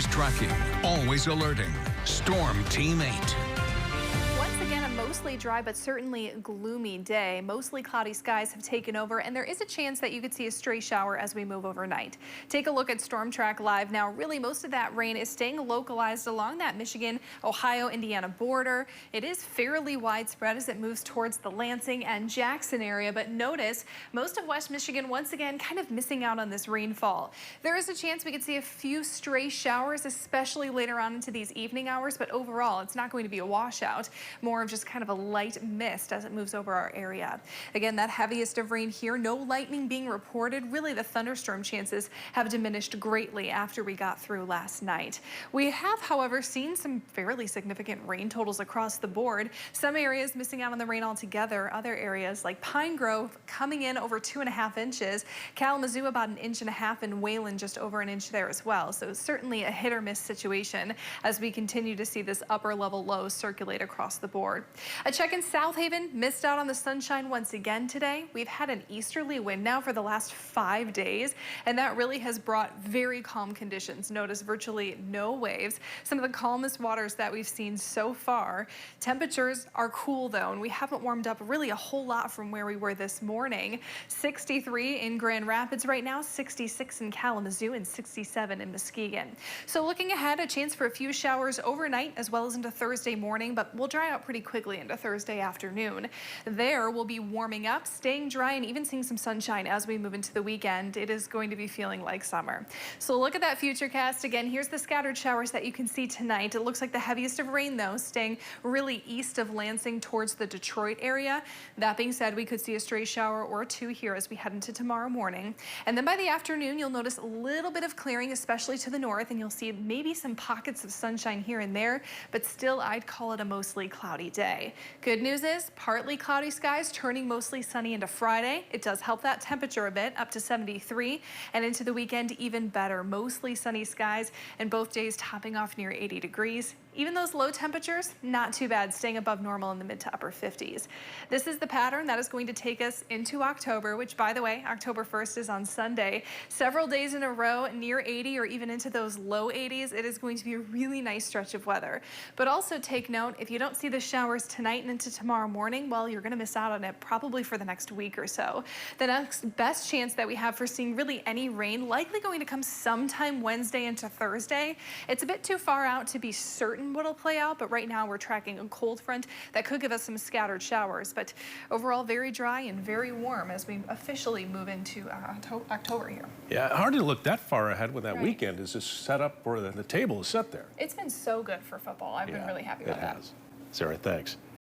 Always tracking, always alerting. Storm Team 8. Once again, a mostly dry but certainly gloomy day. Mostly cloudy skies have taken over, and there is a chance that you could see a stray shower as we move overnight. Take a look at Storm Track Live now. Really, most of that rain is staying localized along that Michigan, Ohio, Indiana border. It is fairly widespread as it moves towards the Lansing and Jackson area, but notice most of West Michigan once again kind of missing out on this rainfall. There is a chance we could see a few stray showers, especially later on into these evening hours, but overall it's not going to be a washout. More of just kind of a light mist as it moves over our area. Again, that heaviest of rain here, no lightning being reported. Really, the thunderstorm chances have diminished greatly after we got through last night. We have, however, seen some fairly significant rain totals across the board. Some areas missing out on the rain altogether. Other areas like Pine Grove coming in over 2.5 inches. Kalamazoo about 1.5 inches, and Wayland just over 1 inch there as well. So certainly a hit or miss situation as we continue to see this upper level low circulate across the board. A check in South Haven, missed out on the sunshine once again today. We've had an easterly wind now for the last 5 days, and that really has brought very calm conditions. Notice virtually no waves. Some of the calmest waters that we've seen so far. Temperatures are cool though, and we haven't warmed up really a whole lot from where we were this morning. 63 in Grand Rapids right now, 66 in Kalamazoo, and 67 in Muskegon. So looking ahead, a chance for a few showers overnight as well as into Thursday morning, but we'll dry out pretty quickly into Thursday afternoon. There we'll be warming up, staying dry, and even seeing some sunshine as we move into the weekend. It is going to be feeling like summer. So look at that futurecast again. Here's the scattered showers that you can see tonight. It looks like the heaviest of rain though staying really east of Lansing towards the Detroit area. That being said, we could see a stray shower or two here as we head into tomorrow morning. And then by the afternoon, you'll notice a little bit of clearing, especially to the north, and you'll see maybe some pockets of sunshine here and there, but still I'd call it a mostly cloudy day. Good news is partly cloudy skies turning mostly sunny into Friday. It does help that temperature a bit, up to 73, and into the weekend even better. Mostly sunny skies and both days topping off near 80 degrees. Even those low temperatures, not too bad, staying above normal in the mid to upper 50s. This is the pattern that is going to take us into October, which by the way, October 1st is on Sunday. Several days in a row near 80 or even into those low 80s. It is going to be a really nice stretch of weather. But also take note, if you don't see the showers tonight and into tomorrow morning, well, you're going to miss out on it probably for the next week or so. The next best chance that we have for seeing really any rain likely going to come sometime Wednesday into Thursday. It's a bit too far out to be certain what'll play out, but right now we're tracking a cold front that could give us some scattered showers, but overall very dry and very warm as we officially move into October here. Yeah, hard to look that far ahead when that weekend is just set up, or the table is set there. It's been so good for football. I've been really happy about that. Sarah, thanks.